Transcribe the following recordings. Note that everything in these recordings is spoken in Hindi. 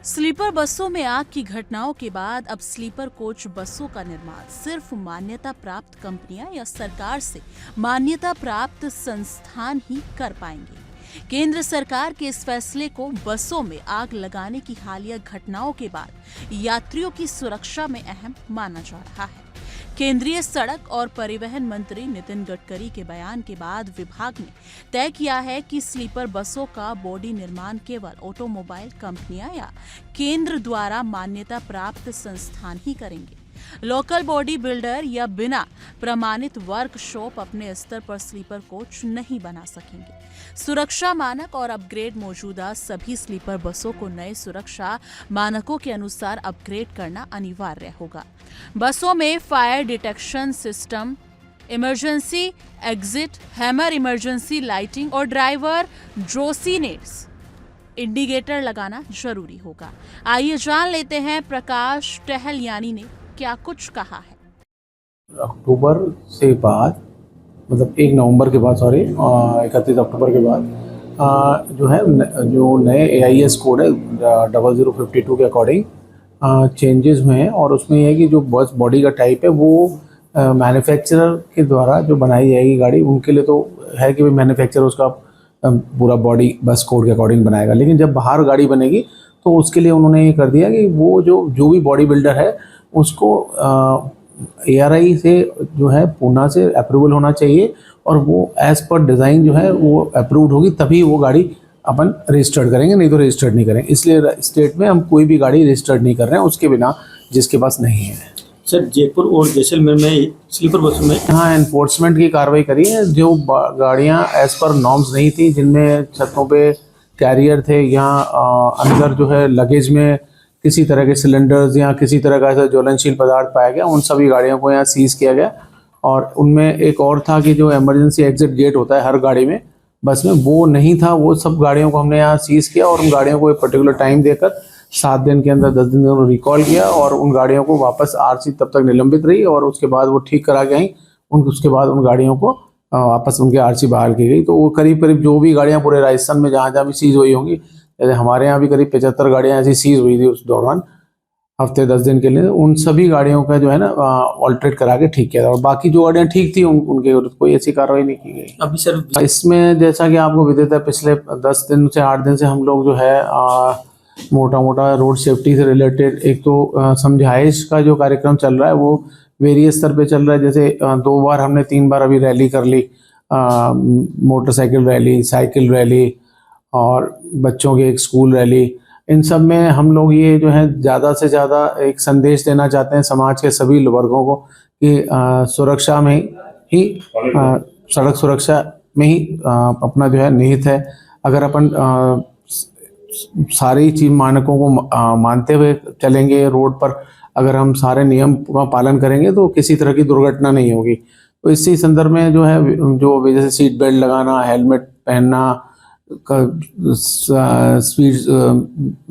स्लीपर बसों में आग की घटनाओं के बाद अब स्लीपर कोच बसों का निर्माण सिर्फ मान्यता प्राप्त कंपनियां या सरकार से मान्यता प्राप्त संस्थान ही कर पाएंगे। केंद्र सरकार के इस फैसले को बसों में आग लगाने की हालिया घटनाओं के बाद यात्रियों की सुरक्षा में अहम माना जा रहा है। केंद्रीय सड़क और परिवहन मंत्री नितिन गडकरी के बयान के बाद विभाग ने तय किया है कि स्लीपर बसों का बॉडी निर्माण केवल ऑटोमोबाइल कंपनियां या केंद्र द्वारा मान्यता प्राप्त संस्थान ही करेंगे। लोकल बॉडी बिल्डर या बिना प्रमाणित वर्कशॉप अपने स्तर पर स्लीपर कोच नहीं बना सकेंगे। सुरक्षा मानक और अपग्रेड मौजूदा सभी स्लीपर बसों को नए सुरक्षा मानकों के अनुसार अपग्रेड करना अनिवार्य होगा। बसों में fire detection system, emergency exit, hammer emergency lighting और ड्राइवर ड्रोसिनेट्स इंडिकेटर लगाना जरूरी होगा। आइए जान लेते हैं प्रकाश टहलयानी ने क्या कुछ कहा है। अक्टूबर से बाद मतलब 1 नवंबर के बाद 31 अक्टूबर के बाद जो है जो नए AIS कोड है 0052 के अकॉर्डिंग चेंजेस हुए हैं। और उसमें यह है कि जो बस बॉडी का टाइप है वो मैन्युफैक्चरर के द्वारा जो बनाई जाएगी गाड़ी, उनके लिए तो है कि मैन्युफैक्चरर उसका पूरा बॉडी बस कोड के अकॉर्डिंग बनाएगा। लेकिन जब बाहर गाड़ी बनेगी तो उसके लिए उन्होंने ये कर दिया कि वो जो भी बॉडी बिल्डर है उसको ARI से जो है पूना से अप्रूवल होना चाहिए और वो एज़ पर डिज़ाइन जो है वो अप्रूव्ड होगी, तभी वो गाड़ी अपन रजिस्टर्ड करेंगे, नहीं तो रजिस्टर्ड नहीं करेंगे। इसलिए स्टेट में हम कोई भी गाड़ी रजिस्टर्ड नहीं कर रहे हैं उसके बिना, जिसके पास नहीं है। सर, जयपुर और जैसलमेर में स्लीपर बसों में हाँ एनफोर्समेंट की कार्रवाई करी है। जो गाड़ियाँ एज़ पर नॉर्म्स नहीं थी, जिनमें छतों पे कैरियर थे या अंदर जो है लगेज में किसी तरह के सिलेंडर्स या किसी तरह का ऐसा ज्वलनशील पदार्थ पाया गया, उन सभी गाड़ियों को यहाँ सीज किया गया। और उनमें एक और था कि जो इमरजेंसी एग्जिट गेट होता है हर गाड़ी में, बस में वो नहीं था। वो सब गाड़ियों को हमने यहाँ सीज किया और उन गाड़ियों को एक पर्टिकुलर टाइम देकर 7 दिन के अंदर 10 दिन के अंदर रिकॉल किया और उन गाड़ियों को वापस RC तब तक निलंबित रही और उसके बाद वो ठीक करा के आई। उसके बाद उन गाड़ियों को वापस उनके RC बहाल की गई। तो वो करीब करीब जो भी गाड़ियाँ पूरे राजस्थान में जहाँ भी सीज हुई होंगी, जैसे हमारे यहाँ भी करीब 75 गाड़ियाँ ऐसी सीज हुई थी उस दौरान हफ्ते 10 दिन के लिए, उन सभी गाड़ियों का जो है ना ऑल्टरेट करा के ठीक किया था। और बाकी जो गाड़ियाँ ठीक थी उनके कोई ऐसी कार्रवाई नहीं की गई। अभी सर इसमें जैसा कि आपको विदित है, पिछले 10 दिन से 8 दिन से हम लोग जो है मोटा मोटा रोड सेफ्टी से रिलेटेड एक तो समझाइश का जो कार्यक्रम चल रहा है वो वेरियस स्तर पे चल रहा है। जैसे 2 बार हमने 3 बार अभी रैली कर ली, मोटरसाइकिल रैली, साइकिल रैली और बच्चों की एक स्कूल रैली। इन सब में हम लोग ये जो है ज़्यादा से ज़्यादा एक संदेश देना चाहते हैं समाज के सभी वर्गों को कि सुरक्षा में ही सड़क सुरक्षा में ही अपना जो है निहित है। अगर अपन सारी चीज मानकों को मानते हुए चलेंगे रोड पर, अगर हम सारे नियम का पालन करेंगे तो किसी तरह की दुर्घटना नहीं होगी। तो इसी संदर्भ में जो है जो जैसे सीट बेल्ट लगाना, हेलमेट पहनना, स्पीड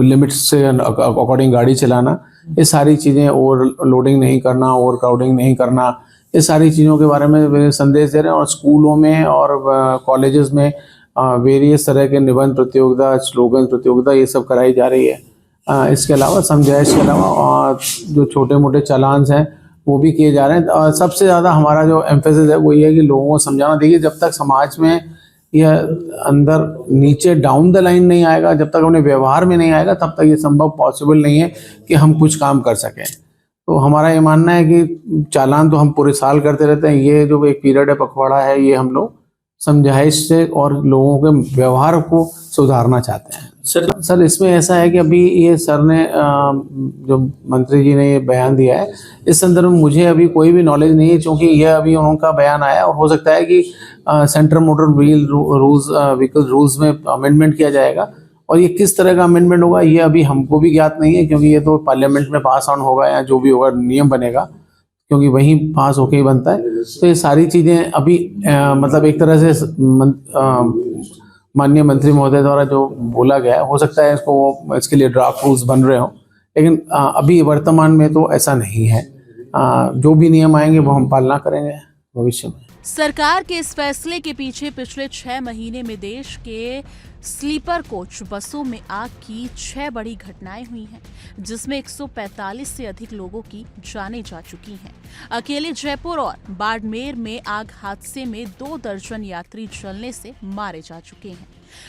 लिमिट्स से अकॉर्डिंग गाड़ी चलाना, ये सारी चीज़ें, ओवर लोडिंग नहीं करना, ओवर क्राउडिंग नहीं करना, ये सारी चीज़ों के बारे में संदेश दे रहे हैं। और स्कूलों में और कॉलेजेस में वेरियस तरह के निबंध प्रतियोगिता, स्लोगन प्रतियोगिता ये सब कराई जा रही है। इसके अलावा समझाइश के अलावा जो छोटे मोटे चालान्स हैं वो भी किए जा रहे हैं। और सबसे ज़्यादा हमारा जो एम्फेसिस है वो ये है कि लोगों को समझाना। देखिए, जब तक समाज में यह अंदर नीचे डाउन द लाइन नहीं आएगा, जब तक अपने व्यवहार में नहीं आएगा, तब तक ये संभव पॉसिबल नहीं है कि हम कुछ काम कर सकें। तो हमारा ये मानना है कि चालान तो हम पूरे साल करते रहते हैं, ये जो एक पीरियड है पखवाड़ा है, ये हम लोग समझाइश से और लोगों के व्यवहार को सुधारना चाहते हैं। सर इसमें ऐसा है कि अभी ये सर ने जो मंत्री जी ने ये बयान दिया है, इस संदर्भ में मुझे अभी कोई भी नॉलेज नहीं है, क्योंकि यह अभी उनका बयान आया और हो सकता है कि सेंट्रल मोटर व्हीकल रूल्स में अमेंडमेंट किया जाएगा। और ये किस तरह का अमेंडमेंट होगा ये अभी हमको भी ज्ञात नहीं है, क्योंकि ये तो पार्लियामेंट में पास ऑन होगा या जो भी होगा नियम बनेगा, क्योंकि वहीं पास होके ही बनता है। तो ये सारी चीज़ें अभी मतलब एक तरह से माननीय मंत्री महोदय द्वारा जो बोला गया है, हो सकता है इसके लिए ड्राफ्ट रूल्स बन रहे हों, लेकिन अभी वर्तमान में तो ऐसा नहीं है। जो भी नियम आएंगे वो हम पालना करेंगे भविष्य में। सरकार के इस फैसले के पीछे पिछले 6 महीने में देश के स्लीपर कोच बसों में आग की 6 बड़ी घटनाएं हुई हैं, जिसमें 145 से अधिक लोगों की जानें जा चुकी हैं। अकेले जयपुर और बाड़मेर में आग हादसे में 2 दर्जन यात्री जलने से मारे जा चुके हैं।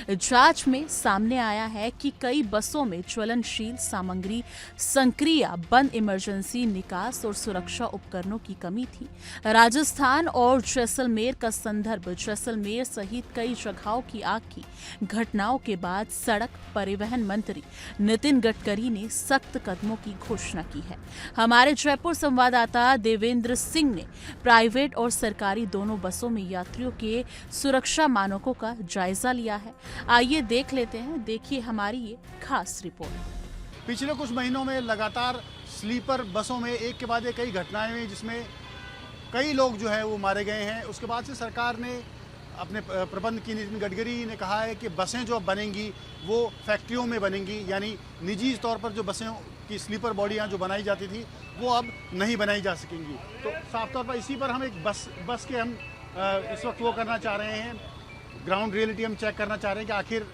जांच में सामने आया है कि कई बसों में ज्वलनशील सामग्री, संक्रिया, बंद इमरजेंसी निकास और सुरक्षा उपकरणों की कमी थी। राजस्थान और जैसलमेर का संदर्भ जैसलमेर सहित कई जगहों की आग की घटनाओं के बाद सड़क परिवहन मंत्री नितिन गडकरी ने सख्त कदमों की घोषणा की है। हमारे जयपुर संवाददाता देवेंद्र सिंह ने प्राइवेट और सरकारी दोनों बसों में यात्रियों के सुरक्षा मानकों का जायजा लिया है। आइए देख लेते हैं, देखिए हमारी ये खास रिपोर्ट। पिछले कुछ महीनों में लगातार स्लीपर बसों में एक के बाद एक कई घटनाएं हुई, जिसमें कई लोग जो है वो मारे गए हैं। उसके बाद से सरकार ने अपने प्रबंध की नितिन गडकरी ने कहा है कि बसें जो बनेंगी वो फैक्ट्रियों में बनेंगी, यानी निजी तौर पर जो बसें की स्लीपर बॉडियां जो बनाई जाती थी वो अब नहीं बनाई जा सकेंगी। तो साफ तौर पर इसी पर हम एक बस के हम इस वक्त वो करना चाह रहे हैं, ग्राउंड रियलिटी हम चेक करना चाह रहे हैं कि आखिर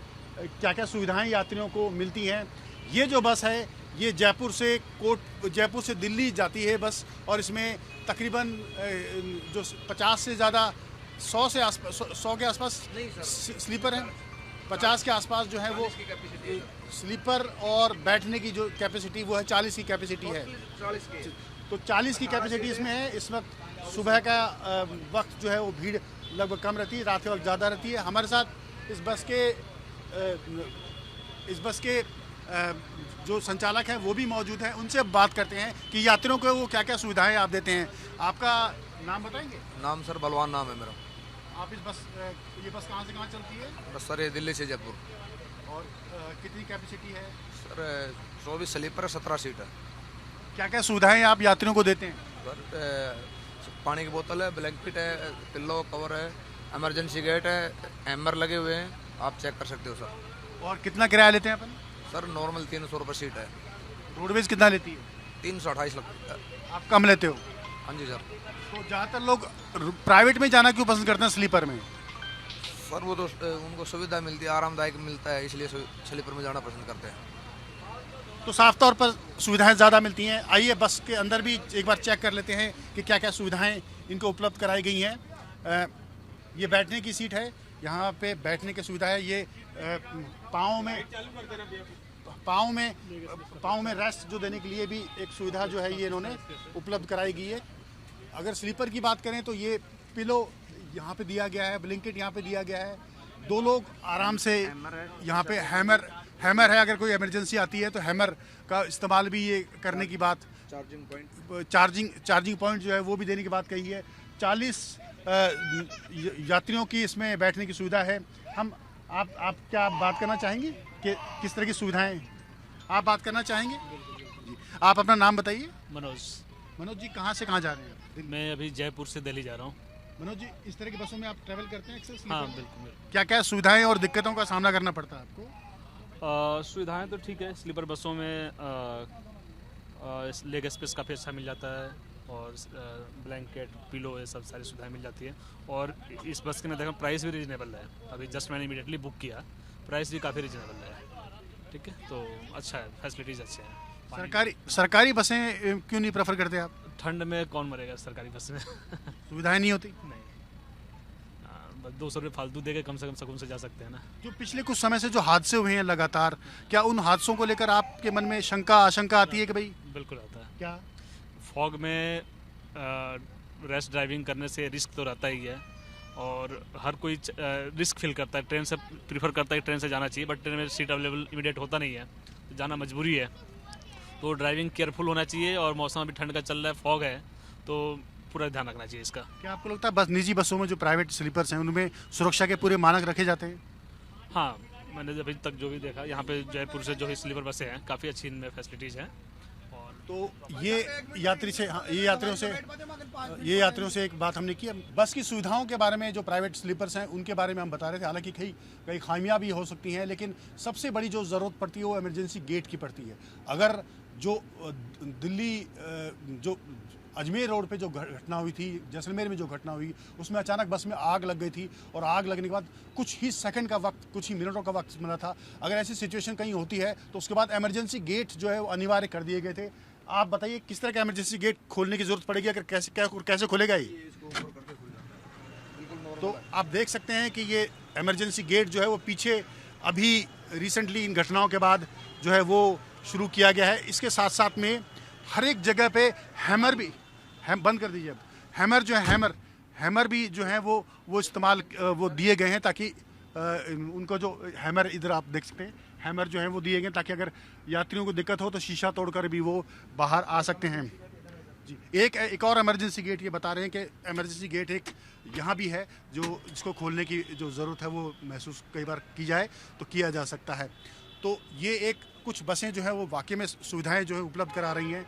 क्या क्या सुविधाएं यात्रियों को मिलती हैं। ये जो बस है ये जयपुर से दिल्ली जाती है बस, और इसमें तकरीबन जो 50 से ज़्यादा 100 के आसपास स्लीपर हैं। 50 के आसपास जो है वो स्लीपर, और बैठने की जो कैपेसिटी वो है 40 की कैपेसिटी है। तो 40 की कैपेसिटी इसमें है। इस वक्त सुबह का वक्त जो है वो भीड़ लगभग कम रहती है, रात के वक्त ज़्यादा रहती है। हमारे साथ इस बस के जो संचालक हैं वो भी मौजूद हैं। उनसे बात करते हैं कि यात्रियों को वो क्या क्या सुविधाएं आप देते हैं। आपका नाम बताएंगे? नाम सर बलवान नाम है मेरा। आप ये बस कहाँ से कहाँ चलती है? बस सर ये दिल्ली से जयपुर। और कितनी कैपेसिटी है? सर 24 स्लीपर है, 17 सीट है। क्या क्या सुविधाएं आप यात्रियों को देते हैं? सर पानी की बोतल है, ब्लैंकेट है, पिल्लो कवर है, इमरजेंसी गेट है, हैमर लगे हुए हैं, आप चेक कर सकते हो सर। और कितना किराया लेते हैं अपन? सर नॉर्मल 300 रुपये सीट है। रोडवेज कितना लेती है? 328 लगता है। आप कम लेते हो? हाँ जी सर। तो ज़्यादातर लोग प्राइवेट में जाना क्यों पसंद करते हैं स्लीपर में? सर वो तो उनको सुविधा मिलती है, आरामदायक मिलता है, इसलिए स्लीपर में जाना पसंद करते हैं। तो साफ तौर पर सुविधाएं ज़्यादा मिलती हैं। आइए बस के अंदर भी एक बार चेक कर लेते हैं कि क्या क्या सुविधाएं इनको उपलब्ध कराई गई हैं। ये बैठने की सीट है, यहाँ पे बैठने की सुविधा है। ये पाँव में रेस्ट जो देने के लिए भी एक सुविधा जो है ये इन्होंने उपलब्ध कराई गई है। अगर स्लीपर की बात करें तो ये पिलो यहाँ पे दिया गया है, ब्लैंकेट यहाँ पे दिया गया है। 2 लोग आराम से, यहाँ पे हैमर है, अगर कोई इमरजेंसी आती है तो हैमर का इस्तेमाल भी ये करने की बात, चार्जिंग पॉइंट जो है वो भी देने की बात कही है। 40 यात्रियों की इसमें बैठने की सुविधा है। आप क्या बात करना चाहेंगे कि किस तरह की सुविधाएं आप बात करना चाहेंगे? जी, आप अपना नाम बताइए। मनोज जी, कहाँ से कहाँ जा रहे हैं? मैं अभी जयपुर से दिल्ली जा रहा हूँ। मनोज जी, इस तरह की बसों में आप ट्रैवल करते हैं अक्सर? हाँ बिल्कुल। क्या क्या सुविधाएं और दिक्कतों का सामना करना पड़ता है आपको? सुविधाएं तो ठीक है, स्लीपर बसों में लेग स्पेस काफ़ी अच्छा मिल जाता है, और ब्लैंकेट, पिलो, ये सब सारी सुविधाएं मिल जाती है। और इस बस के मैं देखा प्राइस भी रीजनेबल है। अभी जस्ट मैंने इमीडिएटली बुक किया, प्राइस भी काफ़ी रीजनेबल है। ठीक है, तो अच्छा है, फैसिलिटीज़ अच्छे हैं। सरकारी बसें क्यों नहीं प्रेफर करते आप? ठंड में कौन मरेगा सरकारी बस में? सुविधाएं नहीं होती? नहीं, 200 रुपये फालतू दे के कम से कम सुकून से जा सकते हैं ना। जो पिछले कुछ समय से जो हादसे हुए हैं लगातार, क्या उन हादसों को लेकर आपके मन में आशंका आती है कि भाई? बिल्कुल आता है। क्या फॉग में रैश ड्राइविंग करने से रिस्क तो रहता ही है, और हर कोई रिस्क फील करता है। ट्रेन से प्रीफर करता है कि ट्रेन से जाना चाहिए, बट ट्रेन में सीट अवेलेबल इमीडिएट होता नहीं है, तो जाना मजबूरी है। तो ड्राइविंग केयरफुल होना चाहिए, और मौसम अभी ठंड का चल रहा है, फॉग है, तो पूरा ध्यान रखना चाहिए इसका। क्या आपको लगता है बस निजी बसों में जो प्राइवेट स्लीपर्स हैं उनमें सुरक्षा के पूरे मानक रखे जाते हैं? हाँ, मैंने अभी तक जो भी देखा, यहाँ पे जयपुर से जो है स्लीपर बसें हैं, काफ़ी अच्छी इनमें फैसिलिटीज़ हैं। तो ये यात्रियों से एक बात हमने की। बस की सुविधाओं के बारे में जो प्राइवेट स्लीपर्स हैं उनके बारे में हम बता रहे थे। हालांकि कई खामियां भी हो सकती हैं, लेकिन सबसे बड़ी जो ज़रूरत पड़ती है वो इमरजेंसी गेट की पड़ती है। अगर जो दिल्ली जो अजमेर रोड पे जो घटना हुई थी, जैसलमेर में जो घटना हुई, उसमें अचानक बस में आग लग गई थी और आग लगने के बाद कुछ ही सेकंड का वक्त, कुछ ही मिनटों का वक्त मिला था। अगर ऐसी सिचुएशन कहीं होती है तो उसके बाद इमरजेंसी गेट जो है वो अनिवार्य कर दिए गए थे। आप बताइए किस तरह का इमरजेंसी गेट खोलने की जरूरत पड़ेगी, अगर कैसे खोलेगा ये? तो आप देख सकते हैं कि ये इमरजेंसी गेट जो है वो पीछे अभी रिसेंटली इन घटनाओं के बाद जो है वो शुरू किया गया है। इसके साथ साथ में हर एक जगह पे हैमर भी बंद कर दीजिए। अब हैमर जो है हैमर भी जो है वो इस्तेमाल वो दिए गए हैं ताकि उनको जो हैमर इधर आप देख सकते हैं, हैमर जो है वो दिए गए ताकि अगर यात्रियों को दिक्कत हो तो शीशा तोड़कर भी वो बाहर आ सकते हैं। जी, एक और इमरजेंसी गेट ये बता रहे हैं कि इमरजेंसी गेट एक यहाँ भी है जो जिसको खोलने की जो ज़रूरत है वो महसूस कई बार की जाए तो किया जा सकता है। तो ये एक कुछ बसें जो है वो वाकई में सुविधाएं जो है उपलब्ध करा रही हैं।